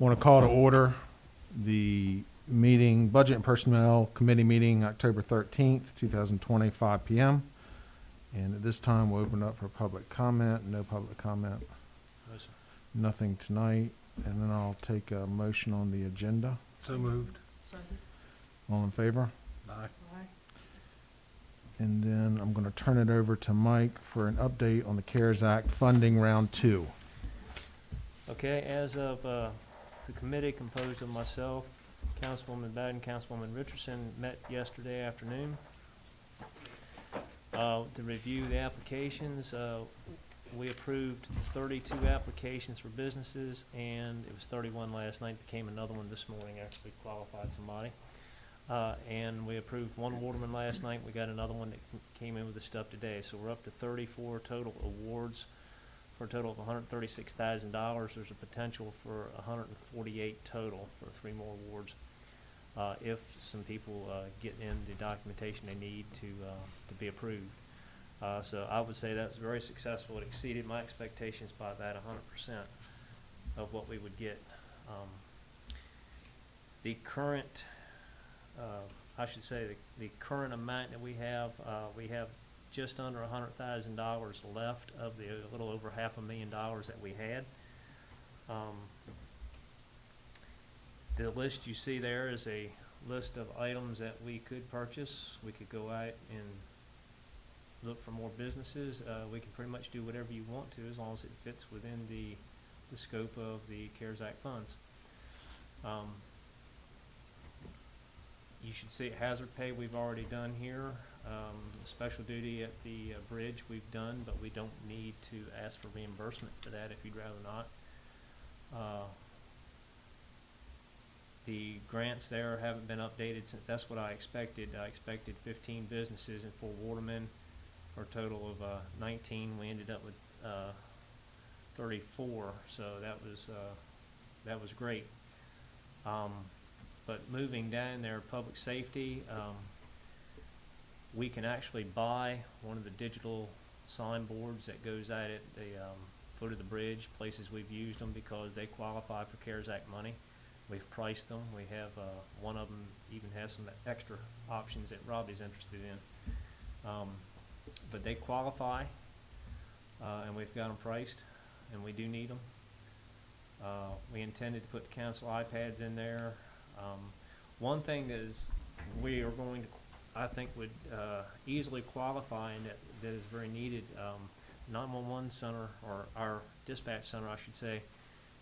Want to call to order the meeting, Budget and Personnel Committee meeting, October 13th, 2020, 5 p.m. And at this time, we'll open up for public comment. No public comment. No, sir. Nothing tonight. And then I'll take a motion on the agenda. So moved. Second. All in favor? Aye. Aye. And then I'm going to turn it over to Mike for an update on the CARES Act funding round 2. Okay, as of the committee composed of myself, Councilwoman Bowden, Councilwoman Richardson met yesterday afternoon to review the applications. We approved 32 applications for businesses, and it was 31 last night. Became another one this morning, actually qualified somebody. And we approved one waterman last night. We got another one that came in with the stuff today. So we're up to 34 total awards for a total of $136,000. There's a potential for 148 total for 3 more awards if some people get in the documentation they need to be approved. So I would say that's very successful. It exceeded my expectations by about 100% of what we would get. The current, I should say, the current amount that we have just under $100,000 left of the little over $500,000 that we had. The list you see there is a list of items that we could purchase. We could go out and look for more businesses. We can pretty much do whatever you want to as long as it fits within the scope of the CARES Act funds. You should see hazard pay we've already done here. Special duty at the bridge we've done, but we don't need to ask for reimbursement for that if you'd rather not. The grants there haven't been updated since that's what I expected. I expected 15 businesses and 4 watermen for a total of 19. We ended up with 34, so that was great. But moving down there, public safety, we can actually buy one of the digital signboards that goes out at the foot of the bridge, places we've used them because they qualify for CARES Act money. We've priced them. We have one of them even has some extra options that Robbie's interested in. But they qualify, and we've got them priced, and we do need them. We intended to put the council iPads in there. One thing that is we are going to, I think, would easily qualify and that is very needed. 911 center, or our dispatch center, I should say,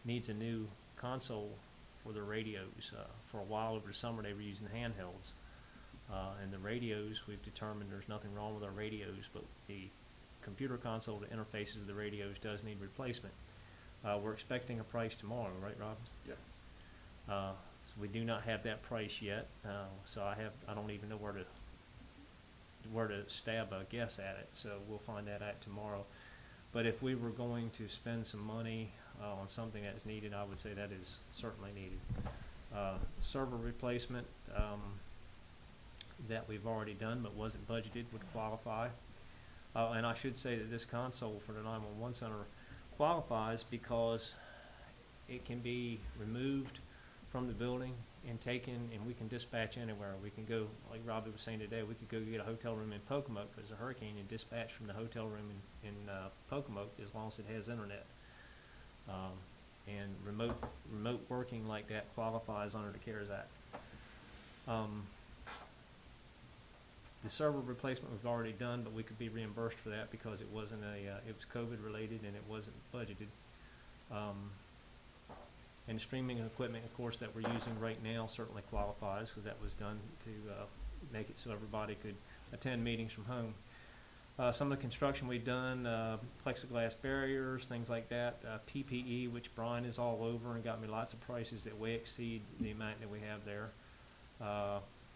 needs a new console for their radios. For a while over the summer, they were using handhelds. And the radios, we've determined there's nothing wrong with our radios, but the computer console that interfaces with the radios does need replacement. We're expecting a price tomorrow, right, Rob? Yeah. So we do not have that price yet. So I don't even know where to stab a guess at it. So we'll find that out tomorrow. But if we were going to spend some money on something that's needed, I would say that is certainly needed. Server replacement that we've already done but wasn't budgeted would qualify. And I should say that this console for the 911 center qualifies because it can be removed from the building and taken, and we can dispatch anywhere. We can go, like Robbie was saying today, we could go get a hotel room in Pocomoke if there's a hurricane and dispatch from the hotel room in Pocomoke as long as it has internet. And remote working like that qualifies under the CARES Act. The server replacement we've already done, but we could be reimbursed for that because it wasn't it was COVID related and it wasn't budgeted. And the streaming equipment, of course, that we're using right now certainly qualifies because that was done to make it so everybody could attend meetings from home. Some of the construction we've done, plexiglass barriers, things like that, PPE, which Brian is all over and got me lots of prices that way exceed the amount that we have there.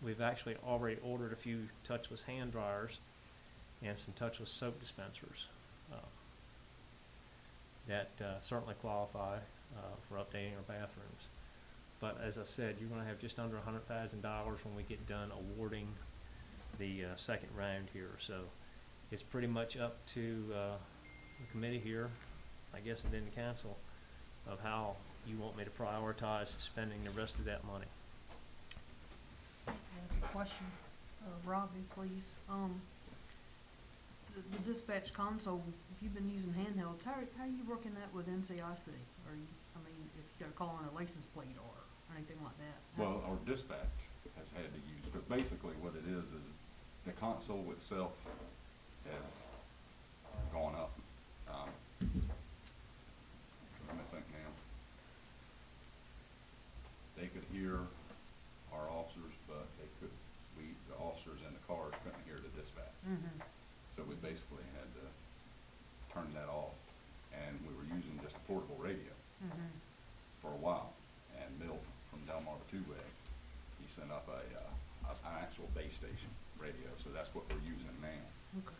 We've actually already ordered a few touchless hand dryers and some touchless soap dispensers that certainly qualify for updating our bathrooms. But as I said, you're going to have just under $100,000 when we get done awarding the second round here. So it's pretty much up to the committee here, I guess, and then the council, of how you want me to prioritize spending the rest of that money. Ask a question, Robbie, please. The dispatch console, if you've been using handhelds, how are you working that with NCIC? Are you, I mean, if you gotta call on a license plate or anything like that? Well, our dispatch has had to use, because basically what it is the console itself has gone up. Let me think now. They could hear our officers, but the officers in the cars couldn't hear the dispatch. Mm-hmm. So we basically had to turn that off, and we were using just a portable radio Mm-hmm. for a while. And Milt from Delmar Two-Way, he sent up an actual base station radio, so that's what we're using now, Okay.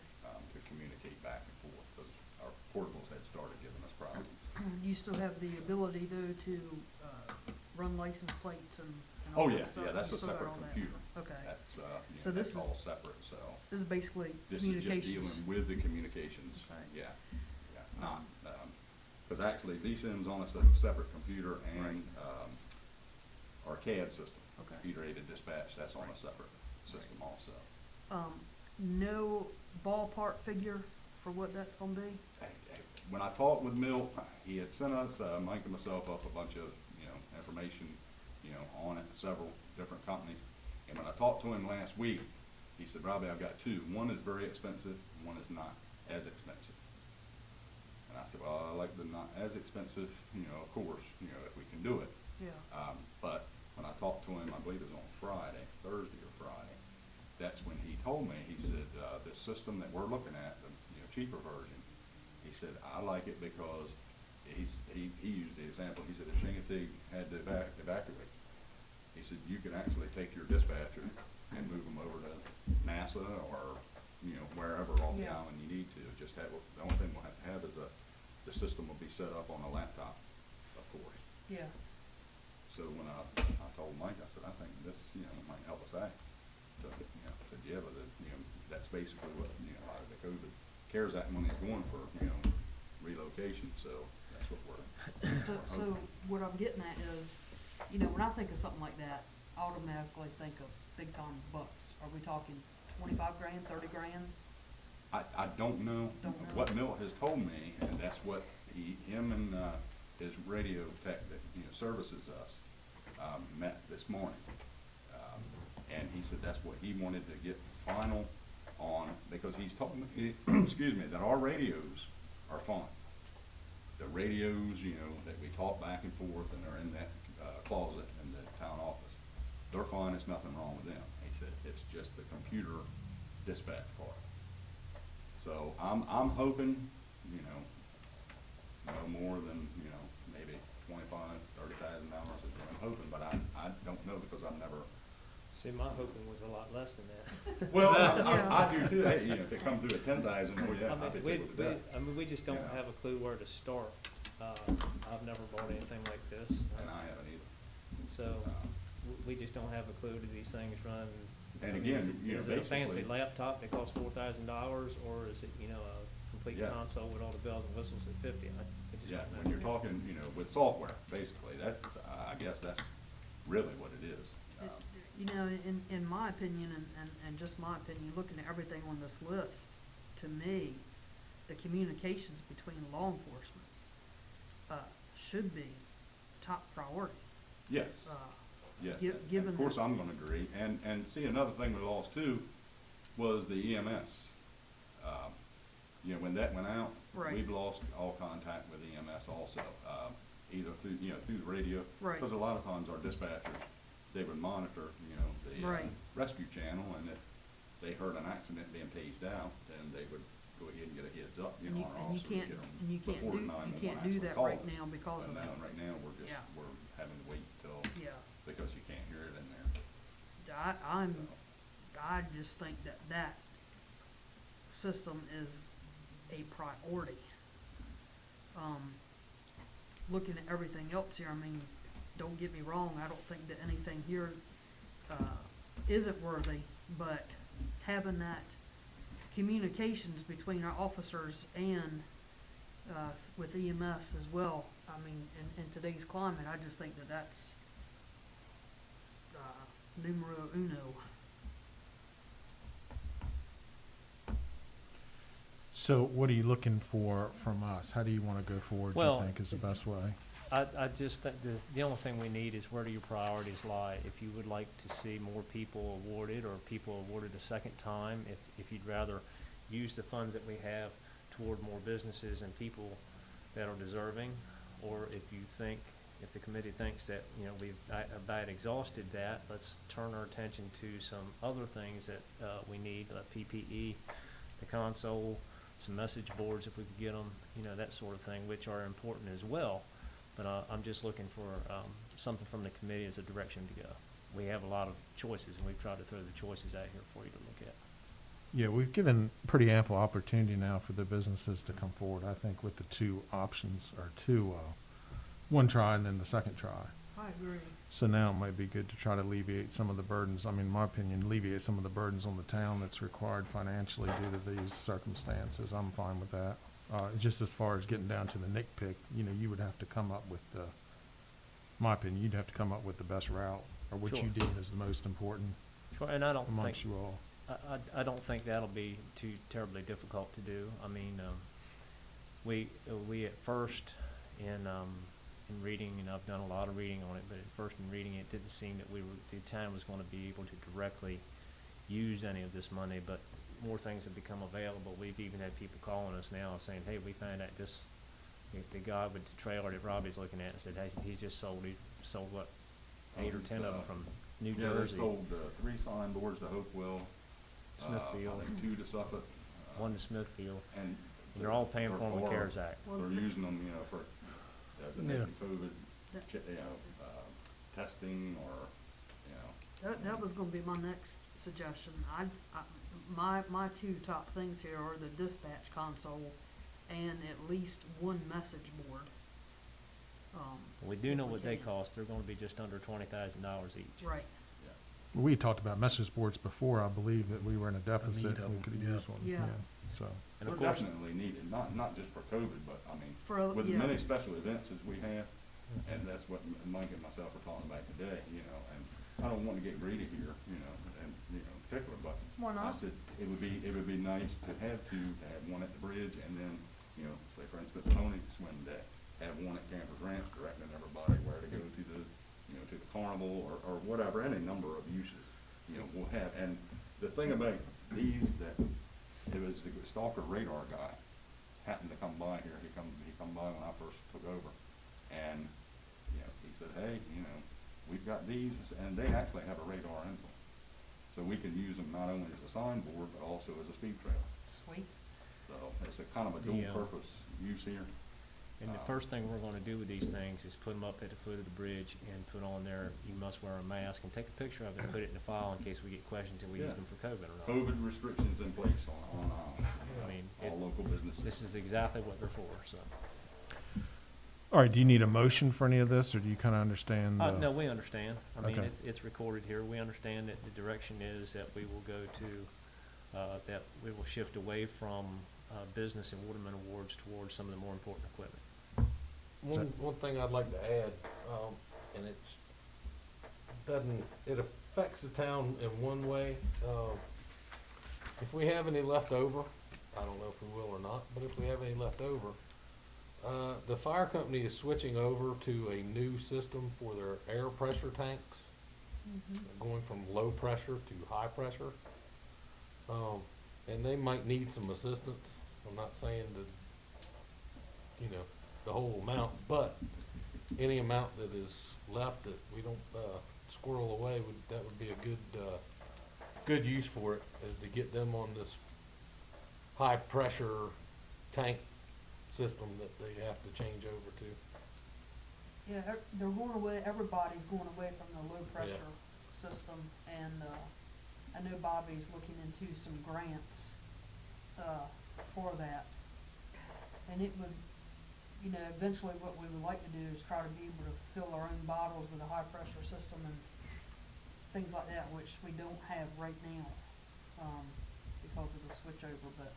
to communicate back and forth, because our portables had started giving us problems. Do you still have the ability to run license plates and Oh, all yeah, that stuff? yeah, that's You a still got separate all that? computer. Okay. That's, So this that's is- all separate, so. This is basically This is just communications. dealing with the communications, Okay. yeah, not, because actually VSIM's on a separate computer and, our CAD system. Okay. Computer-aided dispatch, that's on a separate system also. No ballpark figure for what that's gonna be? When I talked with Milt, he had sent us, Mike and myself up a bunch of, information, on it, several different companies. And when I talked to him last week, he said, Robbie, I've got two. One is very expensive, one is not as expensive. And I said, well, I like the not as expensive, of course, if we can do it. Yeah. But when I talked to him, I believe it was on Friday, Thursday or Friday, that's when he told me, he said, this system that we're looking at, the cheaper version, he said, I like it because he used the example, he said if Shingatig had to evacuate, he said you could actually take your dispatcher and move them over to NASA or, wherever off the Yeah. island you need to. Just have, the only thing we'll have to have is the system will be set up on a laptop, of course. Yeah. So when I told Mike, I said, I think this, might help us out. So, I said, yeah, but, that's basically what, a lot of the COVID CARES Act money is going for, relocation, so that's what we're So hoping. what I'm getting at is, when I think of something like that, I automatically think of big time bucks. Are we talking 25 grand, 30 grand? I don't know. Don't know. What Milt has told me, and that's what him and, his radio tech that, services us, met this morning. And he said that's what he wanted to get final on, because he's told me, excuse me, that our radios are fine. The radios, that we talk back and forth and are in that, closet in the town office, they're fine, there's nothing wrong with them. He said it's just the computer dispatch part. So I'm hoping, no more than, maybe $25,000-$30,000 is what I'm hoping, but I don't know because I've never. See, my hoping was a lot less than that. Well, Yeah. I do too. Hey, if it comes through at 10,000, oh yeah, I mean, I'd be tickled to death. we just don't Yeah. have a clue where to start. I've never bought anything like this. And I haven't either. So, we just don't have a clue. Do these things run? And I mean, again, is it a fancy basically- laptop that costs $4,000, or is it, a complete Yeah. console with all the bells and whistles at 50? I just Yeah, don't know. when you're talking, with software, basically, that's, I guess that's really what it is. In my opinion, and just my opinion, looking at everything on this list, to me, the communications between law enforcement should be top priority. Yes, Uh, yes. gi- And given of course, that- I'm gonna agree. And see, another thing we lost too was the EMS. When that went out, Right. we've lost all contact with EMS also, either through, through the radio. Right. Because a lot of times our dispatchers, they would monitor, the Right. rescue channel, and if they heard an accident being paged out, then they would go ahead and get a heads up, And you, our and you officers can't, get them and you can't before do, the you 911 can't do actually that called. right now because But of now, that. right now, we're Yeah. having to wait till, Yeah. because you can't hear it in there. I just think that system is a priority. Looking at everything else here, I mean, don't get me wrong, I don't think that anything here, isn't worthy, but having that communications between our officers and with EMS as well. I mean, in today's climate, I just think that that's, numero uno. So what are you looking for from us? How do you want to go forward, do you Well, think is the best way? I just think the only thing we need is where do your priorities lie? If you would like to see more people awarded or people awarded a second time, if you'd rather use the funds that we have toward more businesses and people that are deserving, or if the committee thinks that, you know, we've about exhausted that, let's turn our attention to some other things that we need, like PPE, the console, some message boards if we could get them, you know, that sort of thing, which are important as well. But I'm just looking for something from the committee as a direction to go. We have a lot of choices, and we've tried to throw the choices out here for you to look at. Yeah, we've given pretty ample opportunity now for the businesses to come forward, I think, with the two options, or one try and then the second try. I agree. So now it might be good to try to alleviate some of the burdens, I mean, in my opinion, alleviate some of the burdens on the town that's required financially due to these circumstances. I'm fine with that. Just as far as getting down to the nitpick, you know, you would have to come up with my opinion, you'd have to come up with the best route, or what Sure. you deem is the most important Sure, and I don't amongst think, you all. I don't think that'll be too terribly difficult to do. I mean, we at first in reading, and I've done a lot of reading on it, but at first in reading it didn't seem that the town was going to be able to directly use any of this money, but more things have become available. We've even had people calling us now saying, hey, we found out the guy with the trailer that Robbie's looking at said, hey, he's just sold what, 8 or 10 of them from New Jersey. Yeah, they sold 3 signboards to Hopewell. Smithfield. I think 2 to Suffolk. One to Smithfield. And They're all paying for them with CARES Act. They're using them, you know, for, as an Yeah. anti-COVID, Yeah. you know, testing or, you know. That was gonna be my next suggestion. My two top things here are the dispatch console and at least one message board. We do if know we what they can. cost. They're gonna be just under $20,000 each. Right, We talked about message boards before, I believe that we were in a deficit, need of we them, could yeah. use one, Yeah. so. And They're of course, definitely needed, not just for COVID, but I mean, for, with yeah. the many special events as we have, and that's what Mike and myself were talking about today, you know, and I don't want to get greedy here, you know, and, you know, in particular, but Why I not? said, it would be nice to have one at the bridge, and then, you know, say for instance, Pony Swim Day, have one at Campers Ranch directing everybody where to go to the, you know, to the carnival or whatever, any number of uses, you know, we'll have. And the thing about these, that it was the stalker radar guy happened to come by here. He come by when I first took over, and, you know, he said, hey, you know, we've got these, and they actually have a radar in them. So we can use them not only as a signboard, but also as a speed trailer. Sweet. So it's a kind of a The, dual purpose use here. and the first thing we're gonna do with these things is put them up at the foot of the bridge and put on there, you must wear a mask, and take a picture of it and put it in the file in case we get questions if we use Yeah. them for COVID or not. COVID restrictions in place on I mean, all local businesses. this is exactly what they're for, so. All right, do you need a motion for any of this, or do you kind of understand? No, we understand. I mean, Okay. it's recorded here. We understand that the direction is that we will go to, that we will shift away from business and Waterman awards towards some of the more important equipment. One thing I'd like to add, and it affects the town in one way. If we have any left over, I don't know if we will or not, but if we have any left over, the fire company is switching over to a new system for their air pressure tanks, going from low pressure to high pressure. And they might need some assistance. I'm not saying that, you know, the whole amount, but any amount that is left that we don't squirrel away, that would be a good use for it, is to get them on this high pressure tank system that they have to change over to. Yeah, they're going away, everybody's going away from the low pressure system, and, I know Bobby's looking into some grants, for that. And it would, you know, eventually what we would like to do is try to be able to fill our own bottles with a high pressure system and things like that, which we don't have right now, because of the switchover, but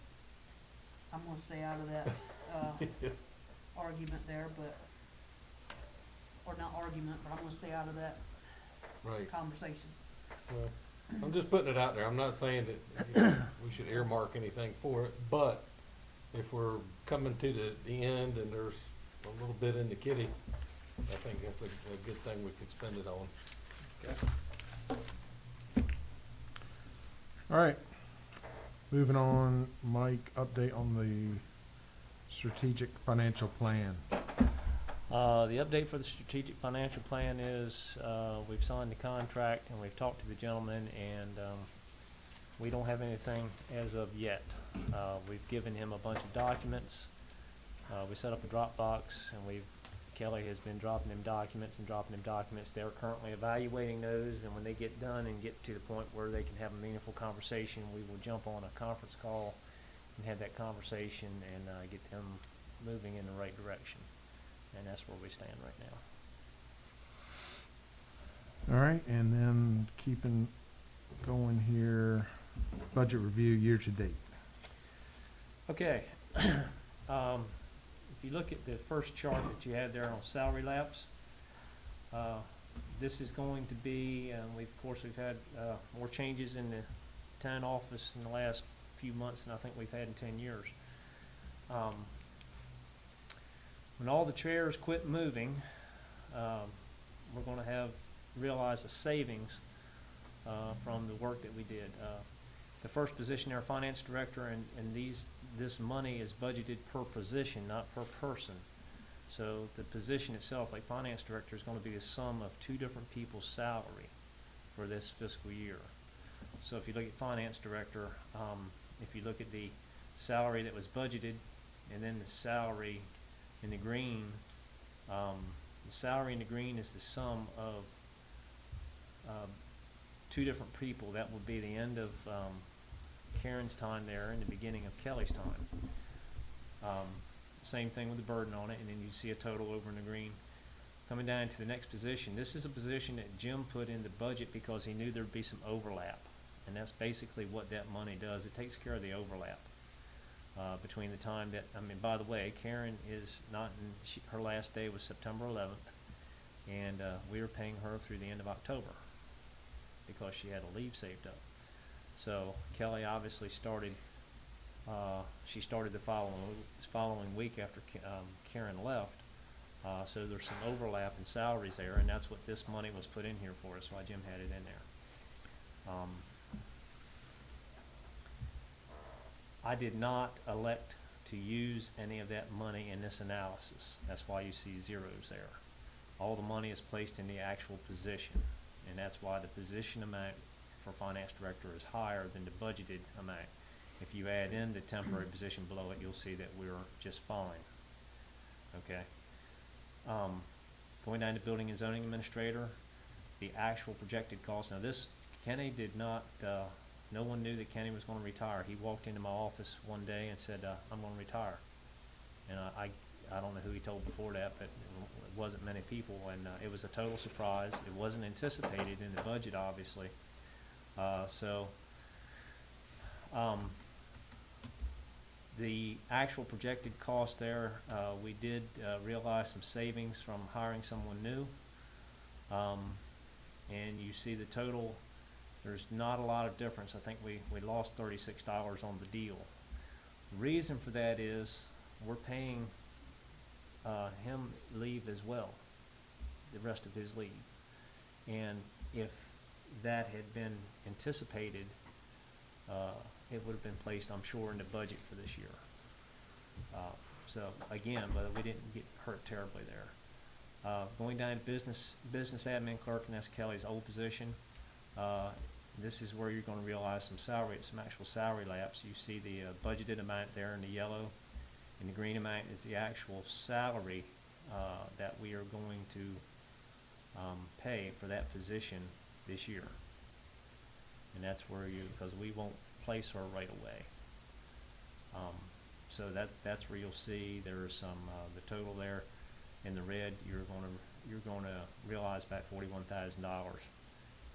I'm gonna stay out of that argument there, but, or not argument, but I'm gonna stay out of that Right. conversation. Well, I'm just putting it out there. I'm not saying that you know, we should earmark anything for it, but if we're coming to the end and there's a little bit in the kitty, I think that's a good thing we could spend it on. All right. Moving on, Mike, update on the strategic financial plan. The update for the strategic financial plan is, we've signed the contract and we've talked to the gentleman, and we don't have anything as of yet. We've given him a bunch of documents. We set up a Dropbox, and Kelly has been dropping them documents. They're currently evaluating those, and when they get done and get to the point where they can have a meaningful conversation, we will jump on a conference call and have that conversation and get them moving in the right direction. And that's where we stand right now. All right, and then keeping going here, budget review year to date. Okay. If you look at the first chart that you had there on salary lapse, this is going to be, of course we've had more changes in the town office in the last few months than I think we've had in 10 years. When all the chairs quit moving, we're going to realize a savings from the work that we did. The first position, our finance director, and this money is budgeted per position, not per person. So the position itself, like finance director, is going to be the sum of two different people's salary for this fiscal year. So if you look at finance director, if you look at the salary that was budgeted and then the salary in the green, the salary in the green is the sum of two different people. That will be the end of Karen's time there and the beginning of Kelly's time. Same thing with the burden on it, and then you see a total over in the green. Coming down to the next position, this is a position that Jim put in the budget because he knew there'd be some overlap, and that's basically what that money does. It takes care of the overlap between the time that, by the way, Karen is not her last day was September 11th, and we are paying her through the end of October because she had a leave saved up. So Kelly obviously started, she started the following week after Karen left. So there's some overlap in salaries there, and that's what this money was put in here for. That's why Jim had it in there. I did not elect to use any of that money in this analysis. That's why you see zeros there. All the money is placed in the actual position, and that's why the position amount for finance director is higher than the budgeted amount. If you add in the temporary position below it, you'll see that we're just fine. Okay. Going down to building and zoning administrator, the actual projected cost. Now this, Kenny did not, no one knew that Kenny was going to retire. He walked into my office one day and said, I'm going to retire. And I don't know who he told before that, but it wasn't many people, and it was a total surprise. It wasn't anticipated in the budget, obviously. The actual projected cost there, we did realize some savings from hiring someone new. And you see the total, there's not a lot of difference. I think we lost $36 on the deal. The reason for that is we're paying him leave as well, the rest of his leave. And if that had been anticipated, it would have been placed, I'm sure, in the budget for this year. So again, but we didn't get hurt terribly there. Going down to business admin clerk, and that's Kelly's old position. This is where you're going to realize some actual salary lapse. You see the budgeted amount there in the yellow, and the green amount is the actual salary that we are going to pay for that position this year. And that's where because we won't place her right away. So that's where you'll see there's some the total there in the red. You're going to realize about $41,000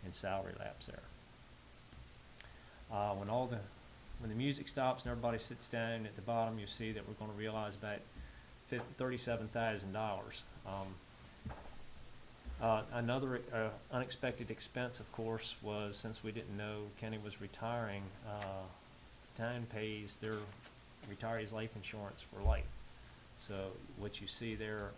in salary lapse there. When when the music stops and everybody sits down at the bottom, you see that we're gonna realize about $37,000. Another unexpected expense, of course, was since we didn't know Kenny was retiring, the town pays their retirees' life insurance for life. So what you see there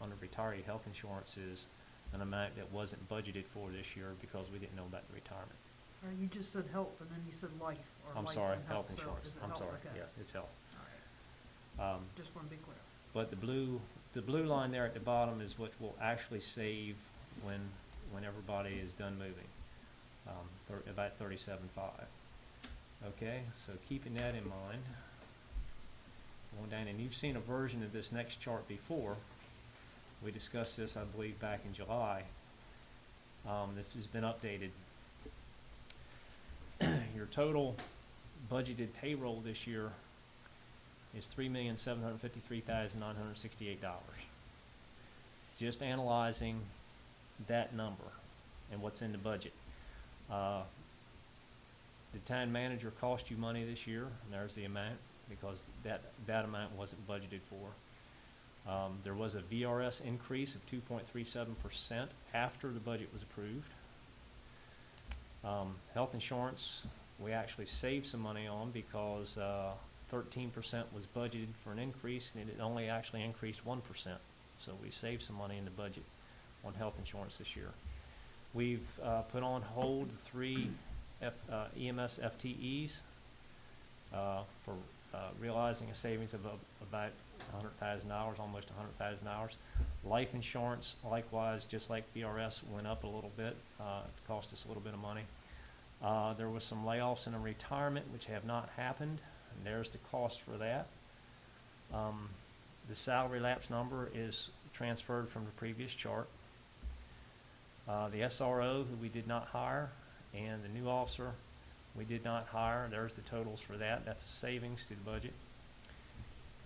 under retiree health insurance is an amount that wasn't budgeted for this year because we didn't know about the retirement. Or you just said health and then you said life, or I'm life sorry, and health so insurance. is it I'm health? sorry, Okay. yes, it's health. All right. Just want to be clear. But the blue line there at the bottom is what we'll actually save when everybody is done moving, about 37.5. Okay, so keeping that in mind, going down, and you've seen a version of this next chart before. We discussed this, I believe, back in July. This has been updated. Your total budgeted payroll this year is $3,753,968. Just analyzing that number and what's in the budget. The town manager cost you money this year, and there's the amount, because that amount wasn't budgeted for. There was a VRS increase of 2.37% after the budget was approved. Health insurance, we actually saved some money on because 13% was budgeted for an increase, and it only actually increased 1%. So we saved some money in the budget on health insurance this year. We've put on hold 3 EMS FTEs for realizing a savings of about $100,000, almost $100,000. Life insurance, likewise, just like VRS, went up a little bit. It cost us a little bit of money. There was some layoffs in a retirement, which have not happened, and there's the cost for that. The salary lapse number is transferred from the previous chart. The SRO, who we did not hire, and the new officer we did not hire, there's the totals for that. That's a savings to the budget.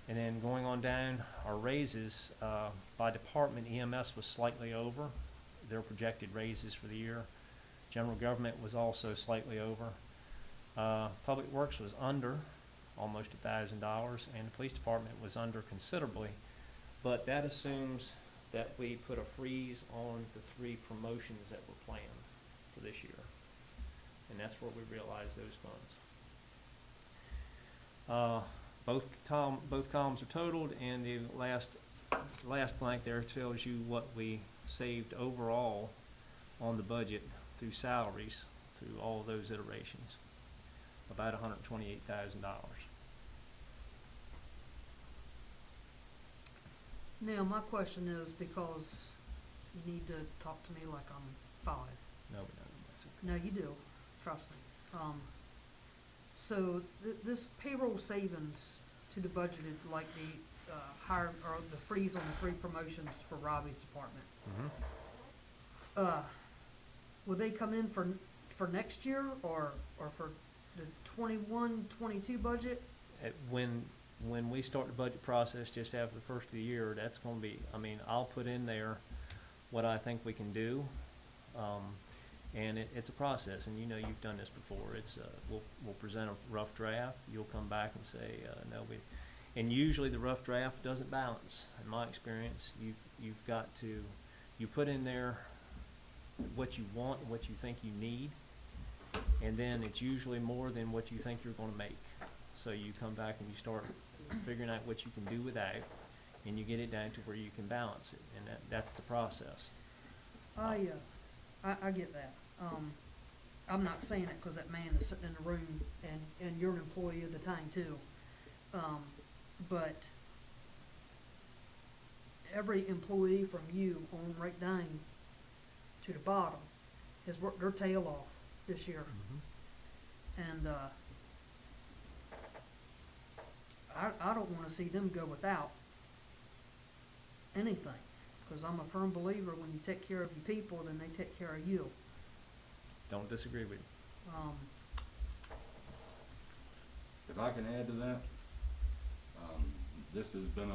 And then going on down, our raises by department, EMS was slightly over their projected raises for the year. General government was also slightly over. Public Works was under almost $1,000, and the police department was under considerably. But that assumes that we put a freeze on the 3 promotions that were planned for this year. And that's where we realized those funds. Both columns are totaled, and the last blank there tells you what we saved overall on the budget through salaries through all those iterations, about $128,000. Now, my question is, because you need to talk to me like I'm 5. No, we don't. That's okay. No, you do, trust me. So this payroll savings to the budgeted, like the hire, or the freeze on the 3 promotions for Robbie's department, will they come in for next year, or for the 21-22 budget? When we start the budget process just after the first of the year, that's going to be, I mean, I'll put in there what I think we can do, and it's a process, and you know you've done this before. It's we'll present a rough draft. You'll come back and say no, and usually the rough draft doesn't balance. In my experience, you've got to, you put in there what you want, what you think you need, and then it's usually more than what you think you're going to make. So you come back and you start figuring out what you can do without, and you get it down to where you can balance it, and that's the process. I get that. I'm not saying it because that man is sitting in the room, and you're an employee of the time too. But every employee from you on right down to the bottom has worked their tail off this year. And I don't want to see them go without anything, because I'm a firm believer when you take care of your people, then they take care of you. Don't disagree with you. If I can add to that, this has been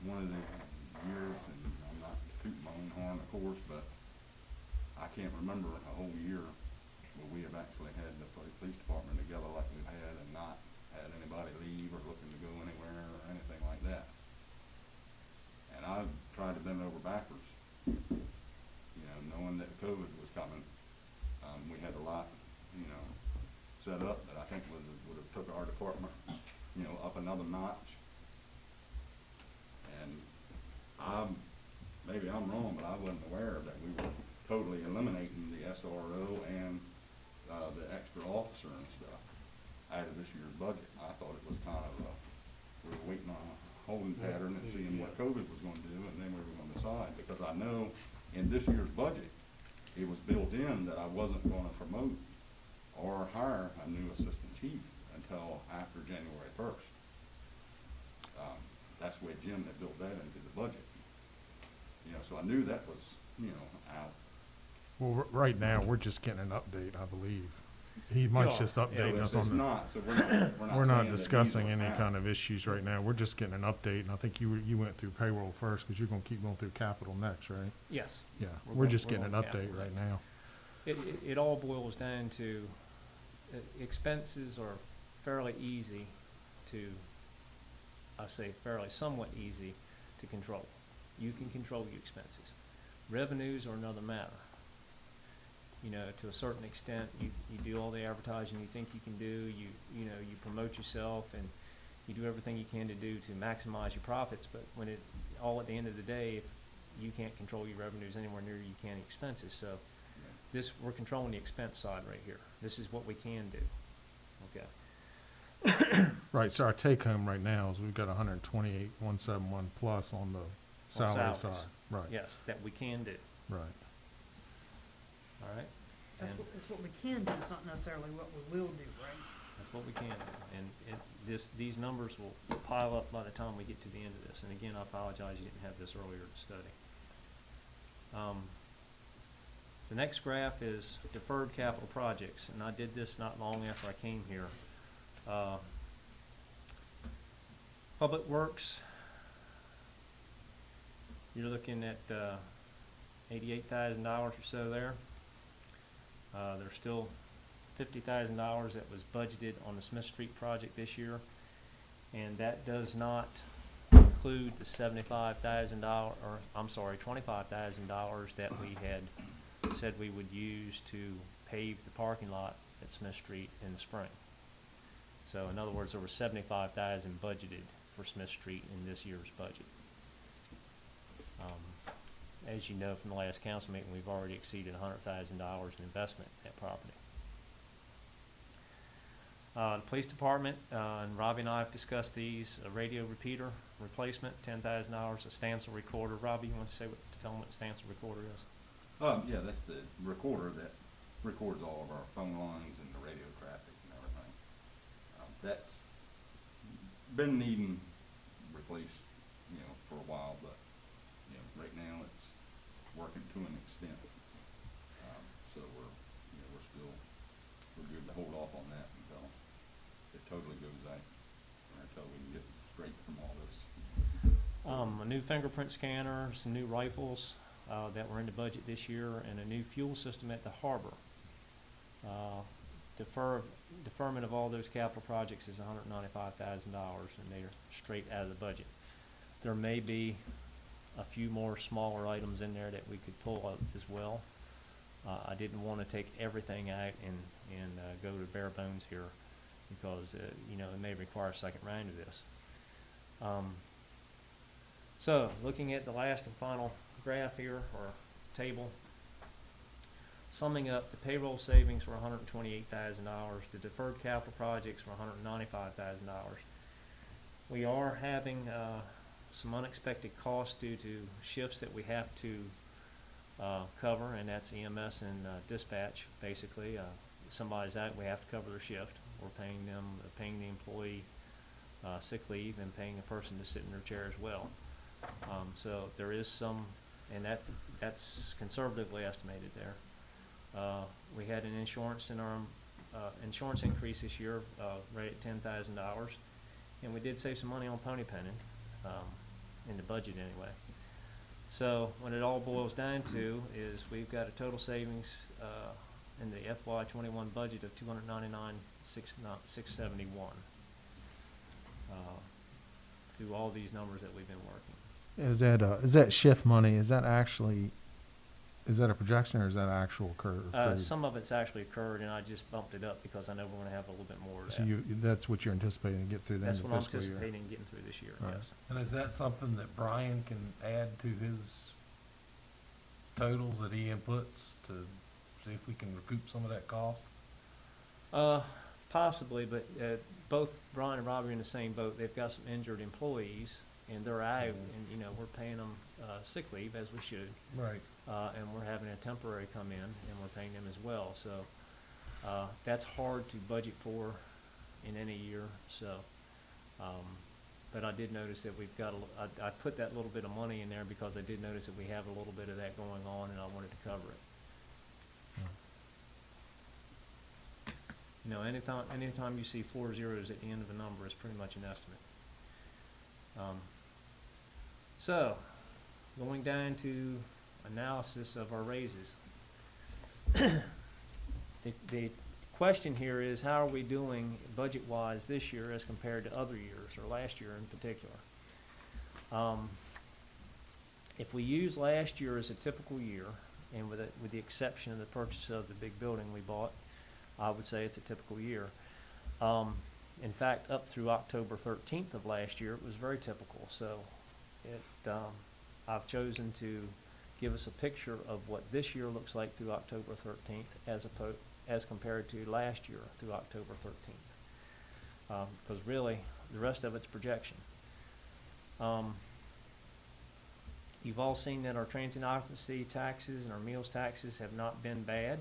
one of the years, and I'm not tooting my own horn, of course, but I can't remember a whole year But we have actually had the police department together like we've had and not had anybody leave or looking to go anywhere or anything like that. And I've tried to bend over backwards, you know, knowing that COVID was coming. We had a lot, you know, set up that I think would have took our department, you know, up another notch. And maybe I'm wrong, but I wasn't aware that we were totally eliminating the SRO and the extra officer and stuff out of this year's budget. I thought it was kind of we were waiting on a holding pattern and seeing what COVID was going to do, and then we were going to decide. Because I know in this year's budget, it was built in that I wasn't going to promote or hire a new assistant chief until after January 1st. That's the way Jim had built that into the budget. You know, so I knew that was, you know, out. Well, right now, we're just getting an update, I believe. He might Yeah, just yeah, update It's us on the, not, so we're not we're not saying that discussing these are any out. kind of issues right now. We're just getting an update, and I think you went through payroll first, because you're gonna keep going through capital next, right? Yes. Yeah, We're we're going- just we're getting an going update capital right next. now. It all boils down to, expenses are fairly easy to, I say fairly somewhat easy to control. You can control your expenses. Revenues are another matter. You know, to a certain extent, you do all the advertising you think you can do, you know, you promote yourself, and you do everything you can to do to maximize your profits, but when it, all at the end of the day, if you can't control your revenues anywhere near you can expenses. So this, we're controlling the expense side right here. This is what we can do, okay? Right, so our take home right now is we've got 128,171 plus on the salary salaries. side. Right, Yes, that we can do, right. all right? That's And what, it's what we can do, it's not necessarily what we will do, right? that's what we can do. And these numbers will pile up by the time we get to the end of this. And again, I apologize you didn't have this earlier to study. The next graph is deferred capital projects, and I did this not long after I came here. Public Works, you're looking at $88,000 or so there. There's still $50,000 that was budgeted on the Smith Street project this year, and that does not include the $75,000, or I'm sorry, $25,000 that we had said we would use to pave the parking lot at Smith Street in the spring. So in other words, there was $75,000 budgeted for Smith Street in this year's budget. As you know from the last council meeting, we've already exceeded $100,000 in investment in that property. The police department, and Robbie and I have discussed these, a radio repeater replacement, $10,000, a Stancil recorder. Robbie, you want to tell them what the Stancil recorder is? Yeah, that's the recorder that records all of our phone lines and the radio traffic and everything. That's been needing replaced, you know, for a while, but, you know, right now it's working to an extent. So we're good to hold off on that until it totally goes out, or until we can get straight from all this. A new fingerprint scanner, some new rifles that were in the budget this year, and a new fuel system at the harbor. Deferment of all those capital projects is $195,000, and they are straight out of the budget. There may be a few more smaller items in there that we could pull up as well. I didn't want to take everything out and go to bare bones here, because you know, it may require a second round of this. So looking at the last and final graph here, or table, summing up, the payroll savings were $128,000. The deferred capital projects were $195,000. We are having some unexpected costs due to shifts that we have to cover, and that's EMS and dispatch. Basically, somebody's out, we have to cover their shift. We're paying the employee sick leave, and paying a person to sit in their chair as well. So there is some, and that's conservatively estimated there. We had an insurance in our insurance increase this year, right at $10,000, and we did save some money on pony penning in the budget anyway. So what it all boils down to is we've got a total savings in the FY 21 budget of $299,671 through all these numbers that we've been working. Is that shift money, is that a projection or is that actual accrued? Some of it's actually occurred, and I just bumped it up because I know we're gonna have a little bit more of So that. that's what you're anticipating to get through the end That's of what the I'm fiscal year? anticipating getting through this year, All right. yes. And is that something that Brian can add to his totals that he inputs to see if we can recoup some of that cost? Possibly, but both Brian and Robbie are in the same boat. They've got some injured employees, and they're out, and, you know, we're paying them sick leave, as we should. Right. And we're having a temporary come in, and we're paying them as well. So that's hard to budget for in any year. So, but I did notice that we've got I put that little bit of money in there because I did notice that we have a little bit of that going on, and I wanted to cover it. You know, anytime you see 4 zeros at the end of a number, it's pretty much an estimate. So, going down to analysis of our raises. The question here is, how are we doing budget-wise this year as compared to other years, or last year in particular? If we use last year as a typical year, and with the exception of the purchase of the big building we bought, I would say it's a typical year. In fact, up through October 13th of last year, it was very typical. So I've chosen to give us a picture of what this year looks like through October 13th as compared to last year through October 13th. Because really, the rest of it's projection. You've all seen that our transient occupancy taxes and our meals taxes have not been bad,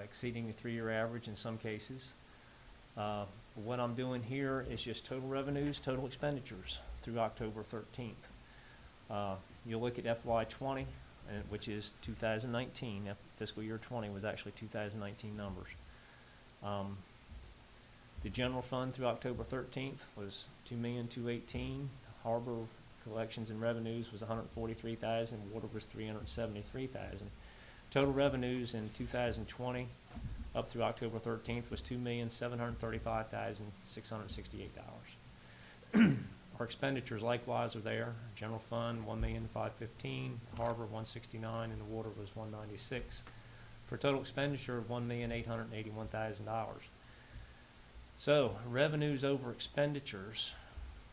exceeding the 3-year average in some cases. What I'm doing here is just total revenues, total expenditures through October 13th. You'll look at FY 20, which is 2019. Fiscal year 20 was actually 2019 numbers. The general fund through October 13th was $2,218,000. Harbor collections and revenues was $143,000. Water was $373,000. Total revenues in 2020 up through October 13th was $2,735,668. Our expenditures likewise are there. General fund $1,515,000, Harbor $169,000, and the water was $196,000, for a total expenditure of $1,881,000. So revenues over expenditures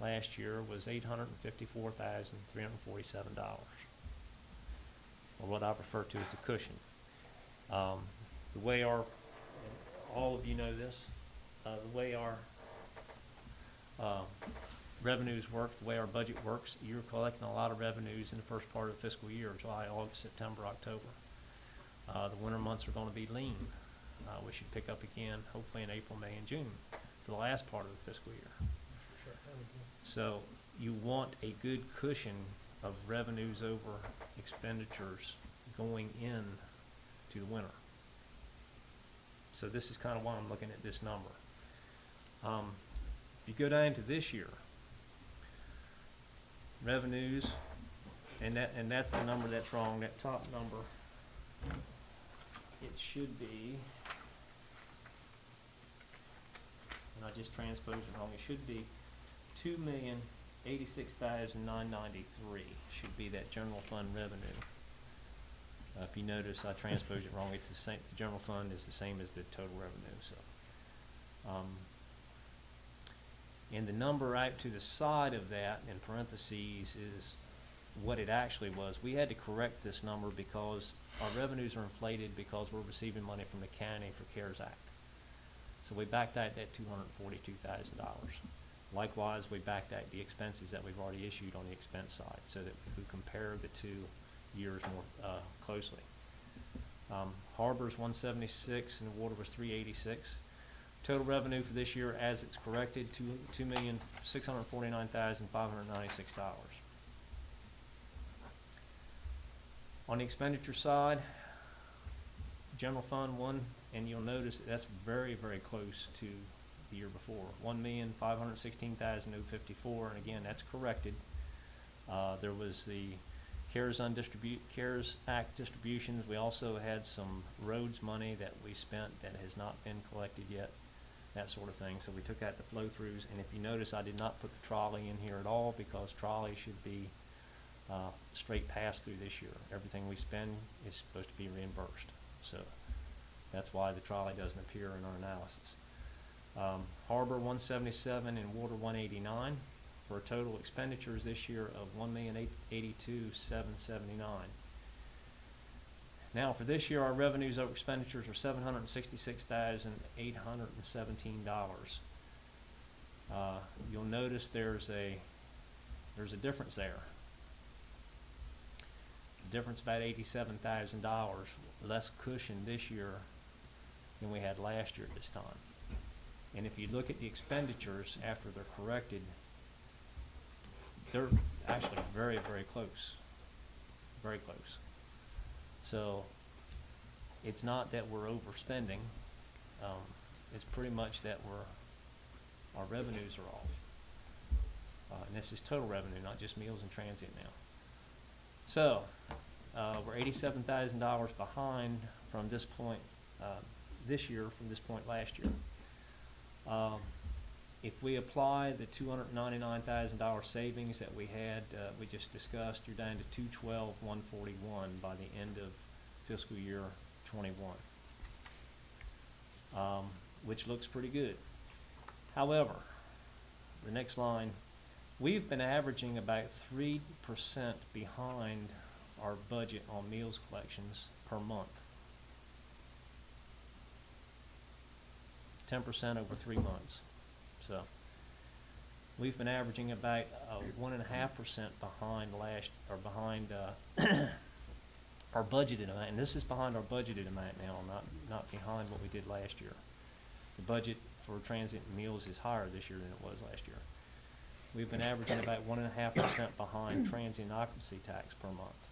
last year was $854,347, or what I refer to as the cushion. The way all of you know this, the way our revenues work, the way our budget works, you're collecting a lot of revenues in the first part of the fiscal year, July, August, September, October. The winter months are going to be lean. We should pick up again, hopefully in April, May, and June for the last part of the fiscal year. So you want a good cushion of revenues over expenditures going in to the winter. So this is kind of why I'm looking at this number. If you go down to this year, revenues, and that's the number that's wrong, that top number, it should be, and I just transposed it wrong, it should be $2,086,993 should be that general fund revenue. If you notice, I transposed it wrong. It's the same. The general fund is the same as the total revenue. So, and the number out to the side of that in parentheses is what it actually was. We had to correct this number because our revenues are inflated because we're receiving money from the county for CARES Act. So we backed out that $242,000. Likewise, we backed out the expenses that we've already issued on the expense side so that we could compare the two years more closely. Harbor's $176 and the water was $386. Total revenue for this year, as it's corrected, $2,649,596. On the expenditure side, general fund one, and you'll notice that that's very, very close to the year before, $1,516,054, and again, that's corrected. There was the CARES Act distributions. We also had some roads money that we spent that has not been collected yet, that sort of thing. So we took out the flow-throughs, and if you notice, I did not put the trolley in here at all because trolley should be straight pass-through this year. Everything we spend is supposed to be reimbursed. So that's why the trolley doesn't appear in our analysis. Harbor 177 and water 189 for total expenditures this year of $1,082,779. Now for this year, our revenues over expenditures are $766,817. You'll notice there's a difference there. The difference about $87,000 less cushion this year than we had last year at this time. And if you look at the expenditures after they're corrected, they're actually very, very close. Very close. So it's not that we're overspending. It's pretty much that our revenues are off. And this is total revenue, not just meals and transient now. So we're $87,000 behind from this point this year from this point last year. If we apply the $299,000 savings that we had, we just discussed, you're down to $212,141 by the end of fiscal year 21, which looks pretty good. However, the next line, we've been averaging about 3% behind our budget on meals collections per month. 10% over 3 months. So we've been averaging about 1.5% behind our budgeted amount, and this is behind our budgeted amount now, not behind what we did last year. The budget for transient meals is higher this year than it was last year. We've been averaging about 1.5% behind transient occupancy tax per month.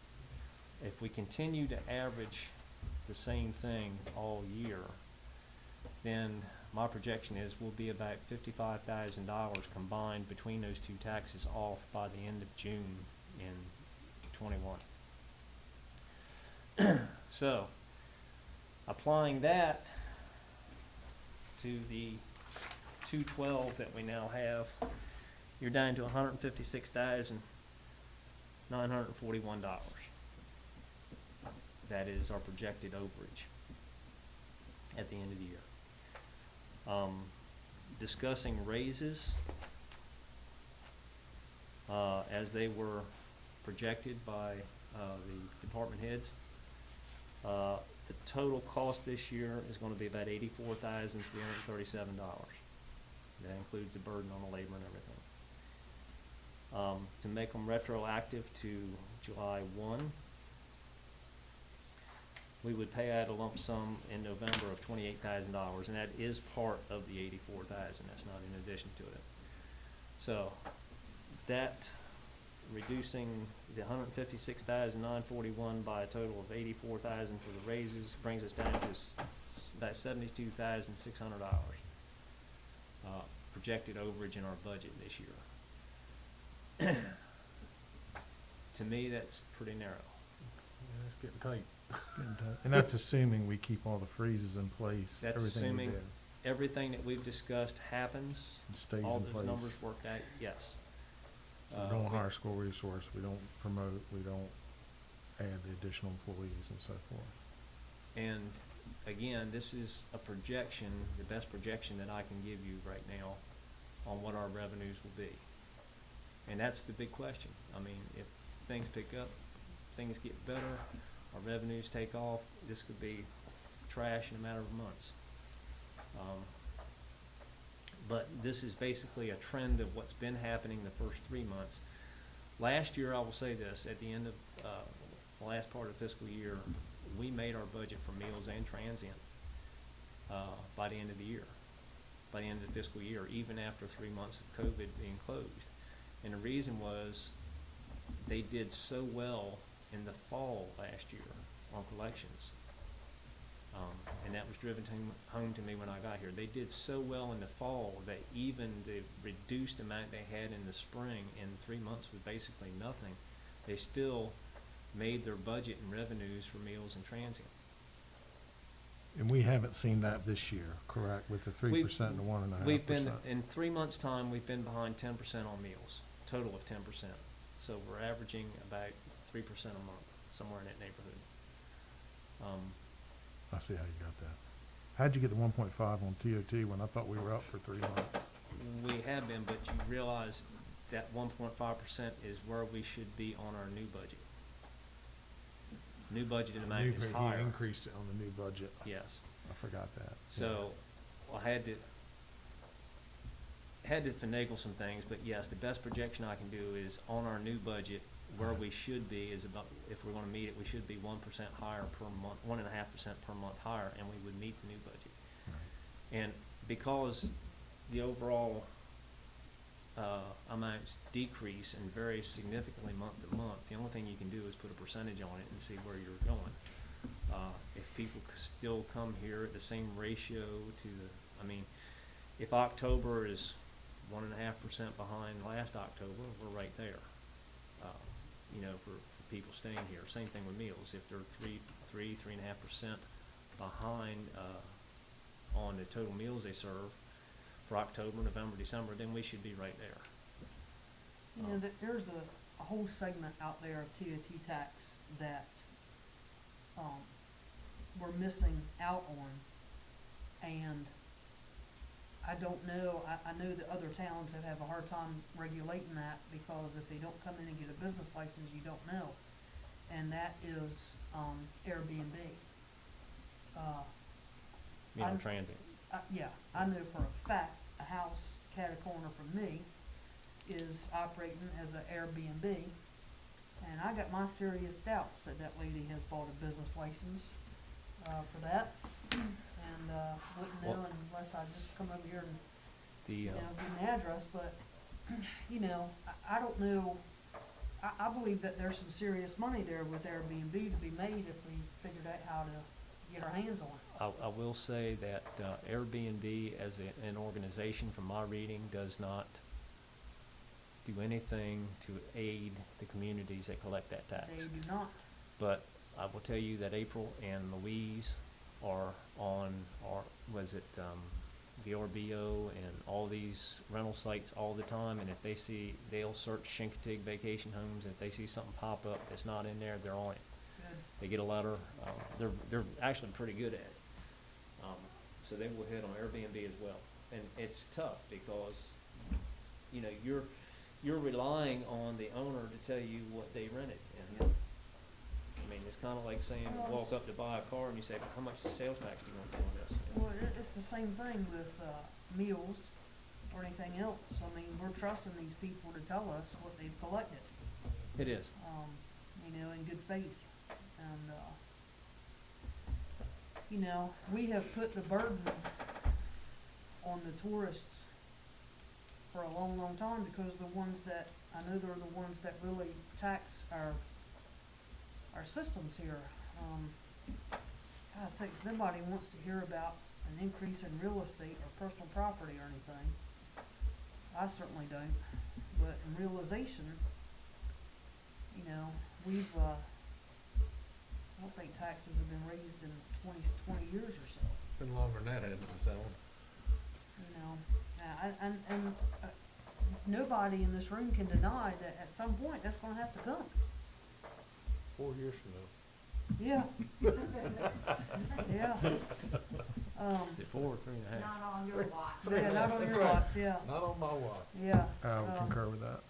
If we continue to average the same thing all year, then my projection is we'll be about $55,000 combined between those two taxes off by the end of June in 21. So, applying that to the 212 that we now have, you're down to $156,941. That is our projected overage at the end of the year. Discussing raises as they were projected by the department heads. The total cost this year is going to be about $84,337. That includes the burden on the labor and everything. To make them retroactive to July 1, we would pay out a lump sum in November of $28,000, and that is part of the $84,000. That's not in addition to it. So that reducing the $156,941 by a total of $84,000 for the raises brings us down to about $72,600 projected overage in our budget this year. To me, that's pretty narrow. Yeah, it's getting tight. And that's assuming we keep all the freezes in place. That's everything we assuming did. everything that we've discussed happens, It stays all in those place. numbers worked out, yes. So we don't hire school resource, we don't promote, we don't add the additional employees and so forth. And again, this is a projection, the best projection that I can give you right now on what our revenues will be. And that's the big question. I mean, if things pick up, things get better, our revenues take off, this could be trash in a matter of months. But this is basically a trend of what's been happening the first 3 months. Last year, I will say this, at the end of the last part of the fiscal year, we made our budget for meals and transient by the end of the year, by the end of the fiscal year, even after 3 months of COVID being closed. And the reason was they did so well in the fall last year on collections. And that was driven home to me when I got here. They did so well in the fall that even the reduced amount they had in the spring in 3 months was basically nothing. They still made their budget and revenues for meals and transient. And we haven't seen that this year, correct, with the 3% and the 1.5%? We've been, in 3 months' time, we've been behind 10% on meals, total of 10%. So we're averaging about 3% a month, somewhere in that neighborhood. I see how you got that. How'd you get the 1.5 on TOT when I thought we were up for 3 months? We have been, but you realize that 1.5% is where we should be on our new budget. New budgeted amount is higher. He increased it on the new budget. Yes. I forgot that. So I had to finagle some things, but yes, the best projection I can do is on our new budget, where we should be is about, if we're gonna meet it, we should be 1% higher per month, 1.5% per month higher, and we would meet the new budget. Right. And because the overall amounts decrease and vary significantly month to month, the only thing you can do is put a percentage on it and see where you're going. If people still come here at the same ratio to if October is 1.5% behind last October, we're right there. For people staying here. Same thing with meals. If they're 3.5% behind on the total meals they serve for October, November, December, then we should be right there. There's a whole segment out there of TOT tax that we're missing out on, and I don't know, I know that other towns that have a hard time regulating that, because if they don't come in and get a business license, you don't know. And that is Airbnb. Meal and I'm- transient. Yeah, I know for a fact a house cat a corner from me is operating as an Airbnb, and I got my serious doubts that that lady has bought a business license for that, and wouldn't know Well- unless I just come over here and The give an address. But I don't know. I believe that there's some serious money there with Airbnb to be made if we figured out how to get our hands on it. I will say that Airbnb as an organization, from my reading, does not do anything to aid the communities that collect that tax. They do not. But I will tell you that April and Louise are on VRBO and all these rental sites all the time, and if they see, they'll search Chincoteague Vacation Homes, and if they see something pop up that's not in there, they're on it. Good. They get a letter. They're actually pretty good at it. So they will hit on Airbnb as well. And it's tough because, you're relying on the owner to tell you what they rented. And it's kind of like saying, walk up to buy a car and you say, how much sales tax do you want to pay on this? Well, it's the same thing with meals or anything else. We're trusting these people to tell us what they've collected, It is. in good faith. And, we have put the burden on the tourists for a long, long time, because the ones that, I know they're the ones that really tax our systems here. God sakes, nobody wants to hear about an increase in real estate or personal property or anything. I certainly don't. But in realization, we've, I don't think taxes have been raised in 20 years or so. Been longer than that, hasn't it, Sal? Nobody in this room can deny that at some point that's gonna have to come. 4 years from now. Yeah. Yeah. Is it 4 or 3.5? Not on your watch. Yeah, not on your watch, yeah, Not on my watch. yeah. I would concur with that.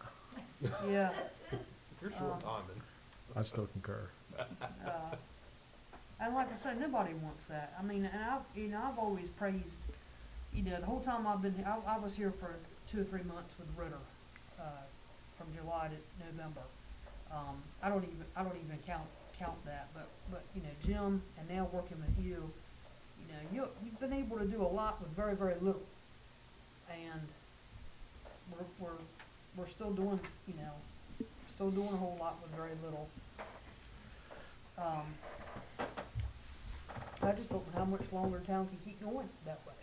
Yeah, You're short timing. I still concur. and like I said, nobody wants that. And I've always praised, the whole time I've been here, I was here for 2 or 3 months with Ritter, from July to November. I don't even count that, but Jim, and now working with you, you've been able to do a lot with very, very little, and we're still doing a whole lot with very little. I just don't know how much longer town can keep going that way.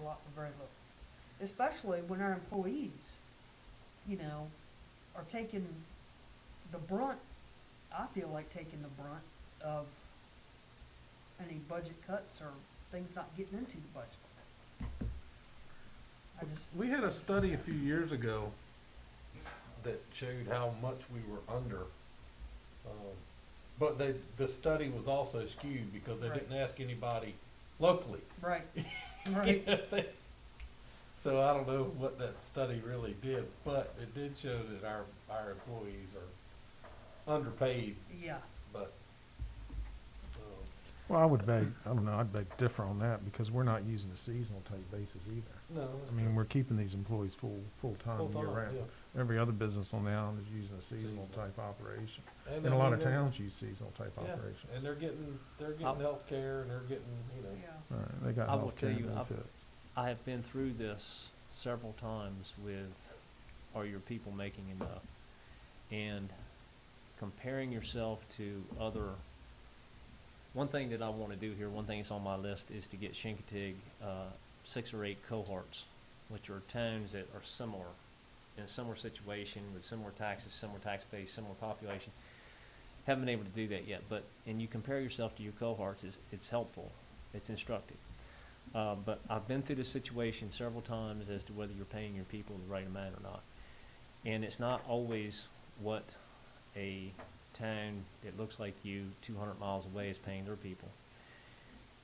A lot with very little, especially when our employees, are taking the brunt I feel like taking the brunt of any budget cuts or things not getting into the budget. We had a study a few years ago that showed how much we were under. But the study was also skewed because they Right. didn't ask anybody locally. Right, right. So I don't know what that study really did, but it did show that our employees are underpaid, Yeah, but, Well, I don't know, I'd beg to differ on that because we're not using a seasonal type basis either. no. I mean, we're keeping these employees full-time Full-time, year round. yeah. Every other business on the island is using a seasonal Seasonal. type operation. And And a I lot mean, of they're- towns use seasonal type Yeah, operations. and they're getting I'll- healthcare and they're getting, yeah. All right, they got I will healthcare tell and you, I've- benefits. I have been through this several times with, are your people making enough? And comparing yourself to other, one thing that I want to do here, one thing that's on my list is to get Chincoteague 6 or 8 cohorts, which are towns that are similar, in a similar situation with similar taxes, similar tax base, similar population. Haven't been able to do that yet, but, and you compare yourself to your cohorts, it's helpful, it's instructive. But I've been through this situation several times as to whether you're paying your people the right amount or not. And it's not always what a town that looks like you 200 miles away is paying their people.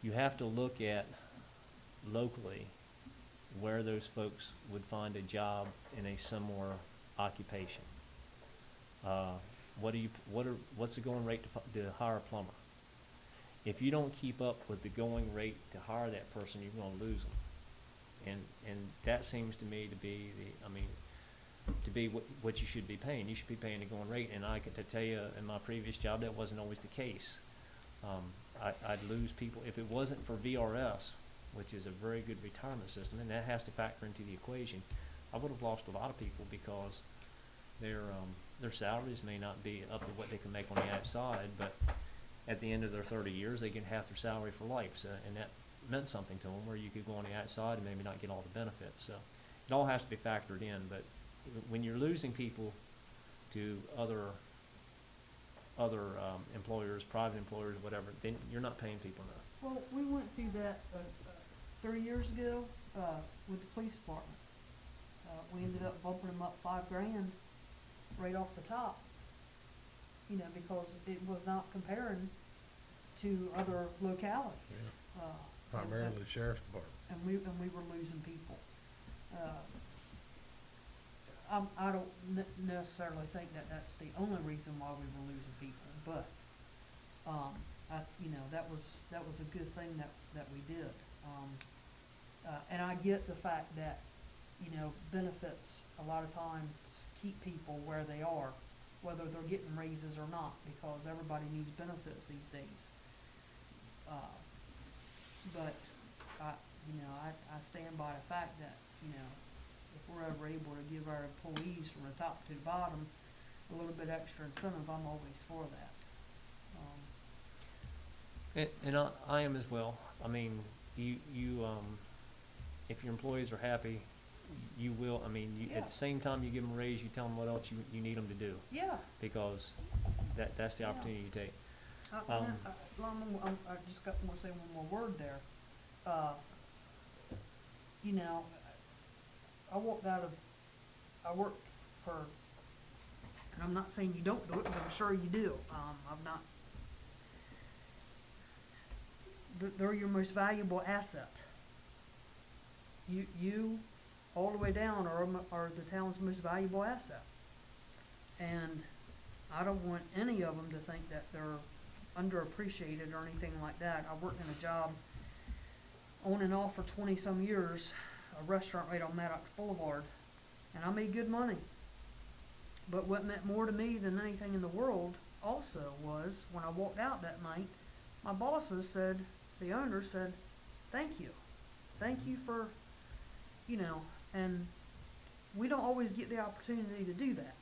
You have to look at locally where those folks would find a job in a similar occupation. What's the going rate to hire a plumber? If you don't keep up with the going rate to hire that person, you're gonna lose them. And that seems to me to be what you should be paying. You should be paying the going rate, and I could tell you, in my previous job, that wasn't always the case. I'd lose people, if it wasn't for VRS, which is a very good retirement system, and that has to factor into the equation, I would have lost a lot of people because their salaries may not be up to what they can make on the outside, but at the end of their 30 years, they get half their salary for life, so, and that meant something to them, where you could go on the outside and maybe not get all the benefits. So it all has to be factored in, but when you're losing people to other employers, private employers, whatever, then you're not paying people enough. Well, we went through that 3 years ago with the police department. We ended up bumping them up $5,000 right off the top. You know, because it was not comparing to other localities. primarily the sheriff's department. And we were losing people. I don't necessarily think that that's the only reason why we were losing people, but, that was a good thing that we did. And I get the fact that, benefits a lot of times keep people where they are, whether they're getting raises or not, because everybody needs benefits these days. But I stand by the fact that, if we're ever able to give our employees from the top to the bottom a little bit extra incentive, I'm always for that. And I am as well. I mean, you if your employees are happy, you will, Yeah. at the same time you give them a raise, you tell them what else you need them to do, Yeah. because that's the Yeah. opportunity you take. I just got to say one more word there. I work for, and I'm not saying you don't do it, because I'm sure you do. They're your most valuable asset. You, all the way down, are the town's most valuable asset. And I don't want any of them to think that they're underappreciated or anything like that. I worked in a job on and off for 20-some years, a restaurant right on Maddox Boulevard, and I made good money. But what meant more to me than anything in the world also was, when I walked out that night, my bosses said, the owner said, thank you for, and we don't always get the opportunity to do that.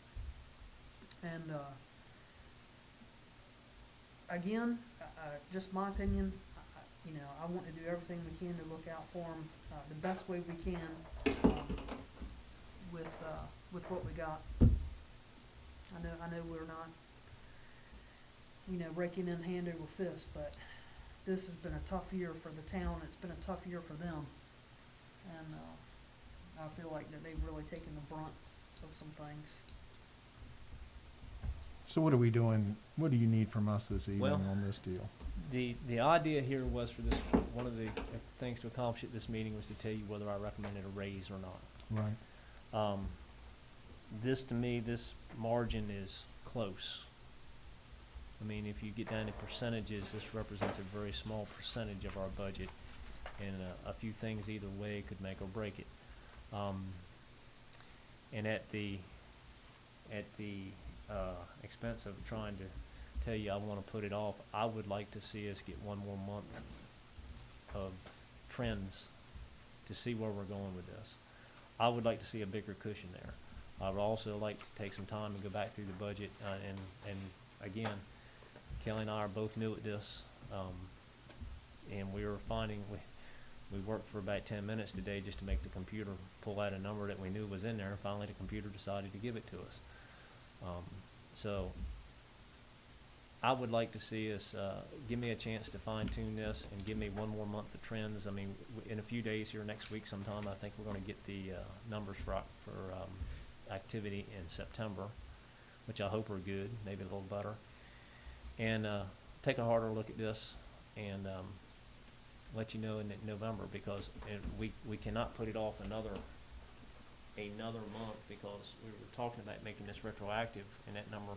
And, again, just my opinion, I want to do everything we can to look out for them the best way we can with what we got. I know we're not raking in hand over fist, but this has been a tough year for the town, it's been a tough year for them. And, I feel like that they've really taken the brunt of some things. So what are we doing, what do you need from us this evening Well, on this deal? The idea here was for this, one of the things to accomplish at this meeting was to tell you whether I recommended a raise or not. Right. This, to me, this margin is close. I mean, if you get down to percentages, this represents a very small percentage of our budget, and a few things either way could make or break it. And at the expense of trying to tell you I want to put it off, I would like to see us get one more month of trends to see where we're going with this. I would like to see a bigger cushion there. I would also like to take some time and go back through the budget, and again, Kelly and I are both new at this, and we were finding, we worked for about 10 minutes today just to make the computer pull out a number that we knew was in there, and finally the computer decided to give it to us. So I would like to see us, give me a chance to fine tune this and give me one more month of trends. I mean, in a few days here, next week sometime, I think we're going to get the numbers for activity in September, which I hope are good, maybe a little better. And take a harder look at this and let you know in November, because we cannot put it off another month, because we were talking about making this retroactive, and that number,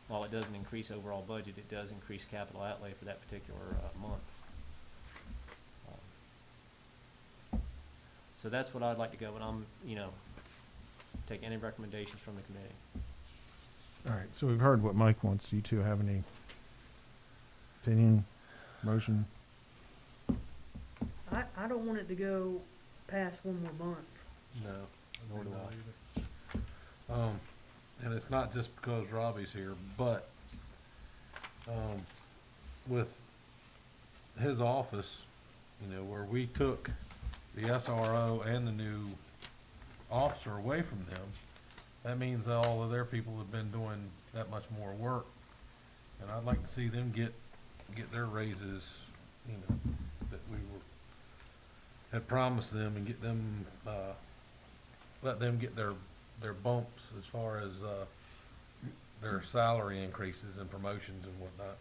while it doesn't increase overall budget, it does increase capital outlay for that particular month. So that's what I'd like to go, and I'm, take any recommendations from the committee. All right, so we've heard what Mike wants. Do you two have any opinion, motion? I don't want it to go past one more month. No, Nor do I. And it's not just because Robbie's here, but, with his office, where we took the SRO and the new officer away from them, that means that all of their people have been doing that much more work. And I'd like to see them get their raises, that we had promised them, and get them, let them get their bumps as far as, their salary increases and promotions and whatnot.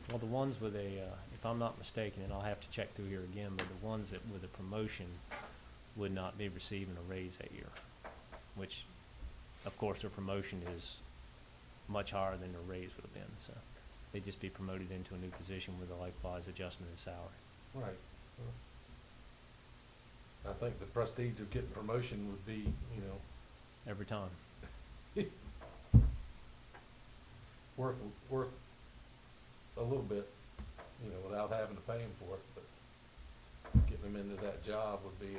Well, the ones with if I'm not mistaken, and I'll have to check through here again, but the ones that with a promotion would not be receiving a raise that year, which, of course, their promotion is much higher than their raise would have been, so they'd just be promoted into a new position with a likewise adjustment in salary. Right. I think the prestige of getting promotion would be, Every time. worth a little bit, without having to pay him for it, but getting them into that job would be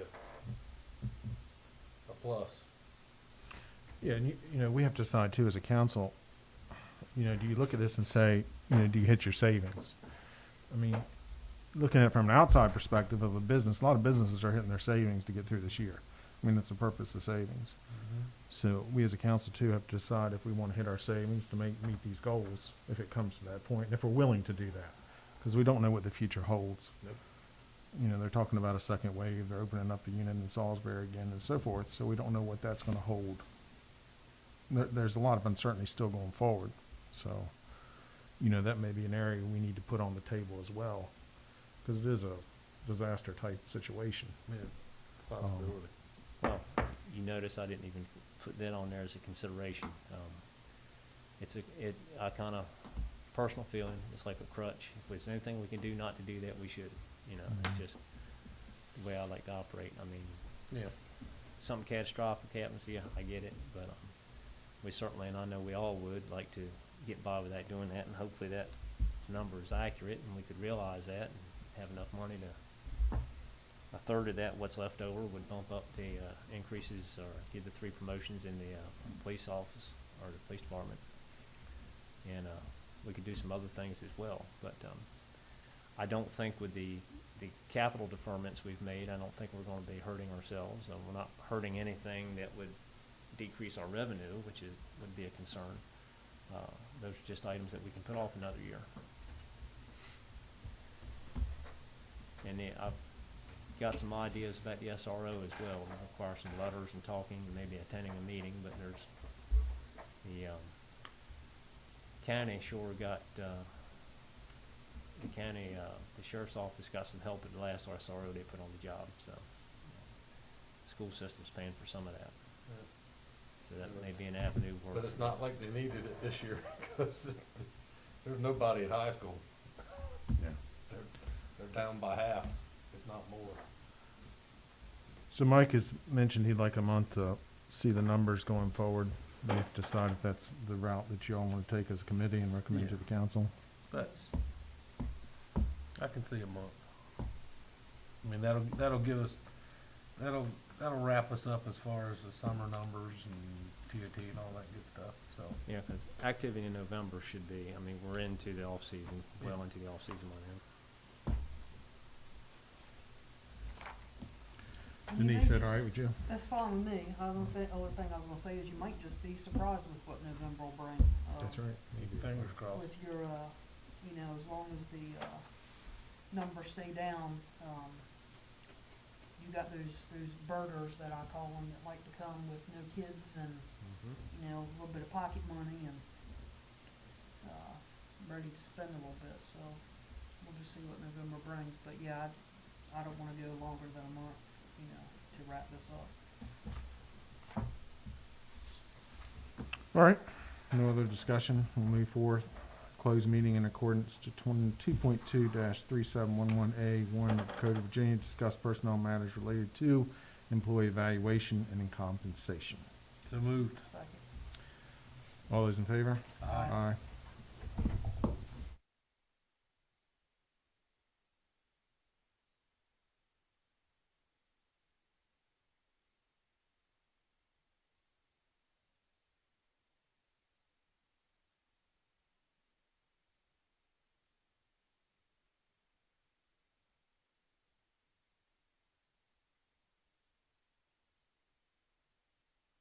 a plus. Yeah, and we have to decide too as a council, do you look at this and say, do you hit your savings? I mean, looking at it from an outside perspective of a business, a lot of businesses are hitting their savings to get through this year. I mean, that's the purpose of savings. So we as a council too have to decide if we want to hit our savings to meet these goals, if it comes to that point, and if we're willing to do that, because we don't know what the future holds. Nope. They're talking about a second wave. They're opening up the unit in Salisbury again and so forth. So we don't know what that's going to hold. There's a lot of uncertainty still going forward. So, that may be an area we need to put on the table as well, because it is a disaster type situation. Yeah, possibility. Well, you notice I didn't even put that on there as a consideration. I kind of, personal feeling, it's like a crutch. If there's anything we can do not to do that, we should. It's just the way I like to operate. I mean, Yeah. something catastrophic happens, yeah, I get it, but we certainly, and I know we all would, like to get by without doing that, and hopefully that number is accurate, and we could realize that and have enough money to, a third of that, what's left over, would bump up the increases, or give the 3 promotions in the police office, or the police department. And we could do some other things as well, but I don't think with the capital deferments we've made, I don't think we're going to be hurting ourselves. We're not hurting anything that would decrease our revenue, which would be a concern. those are just items that we can put off another year. And I've got some ideas about the SRO as well. It'll require some letters and talking, and maybe attending a meeting, but there's the county sure got, the county, the sheriff's office got some help at the last SRO they put on the job, so the school system's paying for some of that. So that may be an avenue where. But it's not like they needed it this year, because there's nobody at high school. Yeah. They're down by half, if not more. So Mike has mentioned he'd like a month to see the numbers going forward. We have to decide if that's the route that you all want to take as a committee and recommend to Yeah. the council. That's, I can see a month. I mean, that'll give us, that'll wrap us up as far as the summer numbers and TOT and all that good stuff, so. Yeah, because activity in November should be, I mean, we're into the off-season, well Yeah. into the off-season by now. And you may Denise, is that just- all right with you? That's fine with me. I don't think, only thing I was gonna say is you might just be surprised with what November will bring. That's right. Fingers crossed. With your, you know, as long as the, numbers stay down, you got those birders that I call them that like to come with no kids and, you know, a little bit of pocket money and, ready to spend a little bit, so we'll just see what November brings. But yeah, I don't wanna go longer than a month, you know, to wrap this up. All right, no other discussion. We'll move forward. Close meeting in accordance to 22.2-3711A1 of the Code of Virginia, discuss personnel matters related to employee evaluation and compensation. So moved. Second. All those in favor? Aye. Aye.